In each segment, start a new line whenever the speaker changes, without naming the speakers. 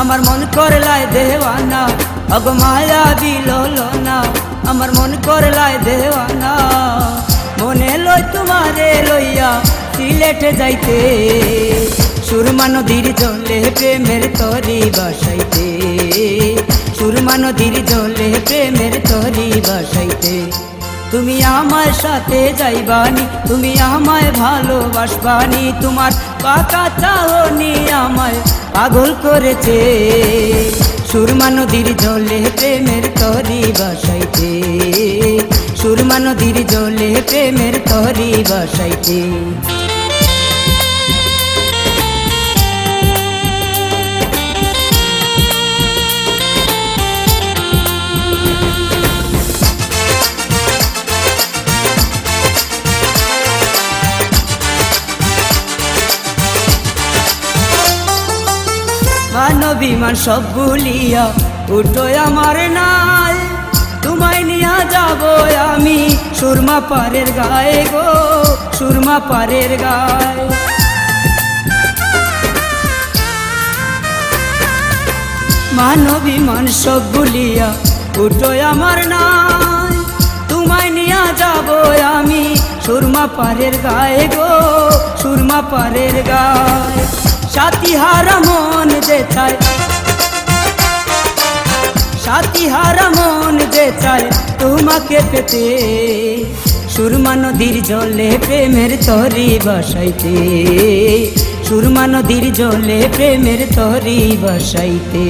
আমার মন করলায় দেওয়ানা, অগো মায়া বিললো না, আমার মন করলায় দেওয়ানা। মনে লই তোমারে লইয়া সিলেটে যাইতে, সুরমা নদীর জলে প্রেমের তরি বাসাইতে, সুরমা নদীর জলে প্রেমের তরি বাসাইতে। তুমি আমার সাথে যাইবানি, তুমি আমায় ভালোবাসবানি, তোমার পাকা চাহনি আমায় পাগল করেছে। সুরমা নদীর জলে প্রেমের তরি বাসাইতে, সুরমা নদীর জলে প্রেমের তরি বাসাইতে। মানবিমান সব ভুলিয়া উঠো আমার নাই, তোমায় নিয়া যাব আমি সুরমা পারের গায়ে গো, সুরমা পারের গায়ে। মানবিমান সব ভুলিয়া উঠো আমার নাই, তোমায় নিয়া যাব আমি সুরমা পারের গায়ে গো, সুরমা পারের গায়ে। সাথী হারা মন যে চায়, সাথী হারা মন যে চায় তোমাকে পেতে, সুরমা নদীর জলে প্রেমের তরি বাসাইতে, সুরমা নদীর জলে প্রেমের তরি বাসাইতে।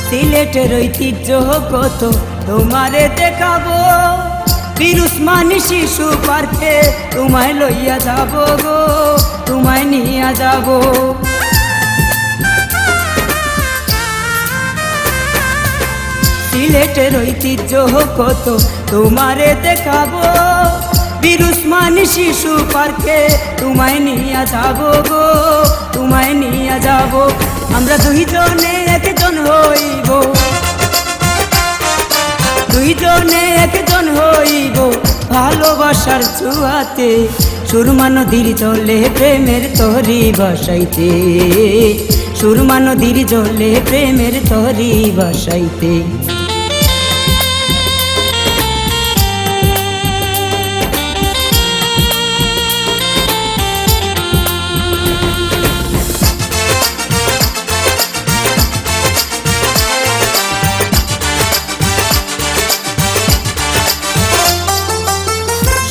সিলেটের ঐতিহ্য কত তোমারে দেখাবো, বিরুসমানি শিশু পার্কে তোমায় লইয়া যাব গো, তোমায় নিয়া যাব। সিলেটের ঐতিহ্য কত তোমারে দেখাবো, বিরুসমানি শিশু পার্কে তোমায় নিয়া যাব গো, তোমায় নিয়া যাব। আমরা দুইজনে একজন হইব, দুইজনে একজন হইব ভালোবাসার ছোঁয়াতে, সুরমা নদীর জলে প্রেমের তরি বাসাইতে, সুরমা নদীর জলে প্রেমের তরি বাসাইতে।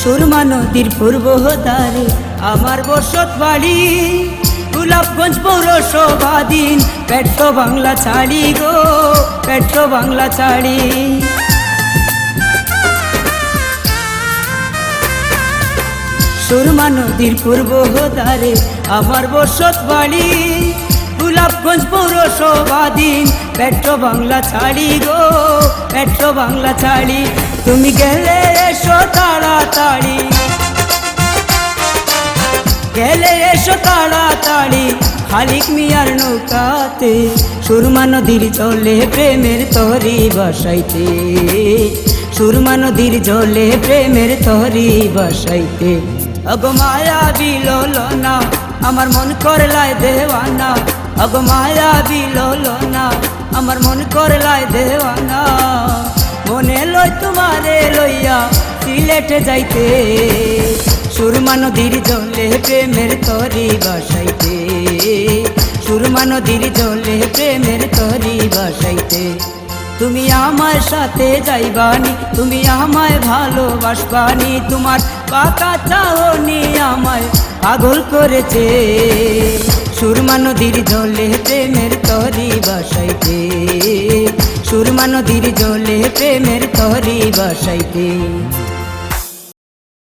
সুরমা নদীর পূর্ব ধারে আমার বসত বাড়ি, গোলাপগঞ্জ পৌরসভাধীন পেট্রো বাংলা ছাড়ি গো, পেট্রো বাংলা ছাড়ি। সুরমা নদীর পূর্ব ধারে আমার বসত বাড়ি, গোলাপগঞ্জ পৌরসভাধীন পেট্রো বাংলা ছাড়ি গো, পেট্রো বাংলা ছাড়ি। তুমি গেলে এসো তাড়াতাড়ি, গেলে এসো তাড়াতাড়ি খালিক মিয়ার নৌকাতে, সুরমা নদীর জলে প্রেমের তরি বাসাইতে, সুরমা নদীর জলে প্রেমের তরি বাসাইতে। অগো মায়া বিললো না, আমার মন করলায় দেওয়ানা, অগো মায়া বিললো না, আমার মন করলায় দেওয়ানা। মনে লই তোমারে লইয়া সিলেটে যাইতে, সুরমা নদীর জলে প্রেমের তরি বাসাইতে, সুরমা নদীর জলে প্রেমের তরি বাসাইতে। তুমি আমার সাথে যাইবানি, তুমি আমায় ভালোবাসবানি, তোমার পাকা চাহনি আমায় পাগল করেছে। সুরমা নদীর জলে প্রেমের তরি বাসাইতে, সুরমা নদীর জলে প্রেমের তরি বাসাইতে।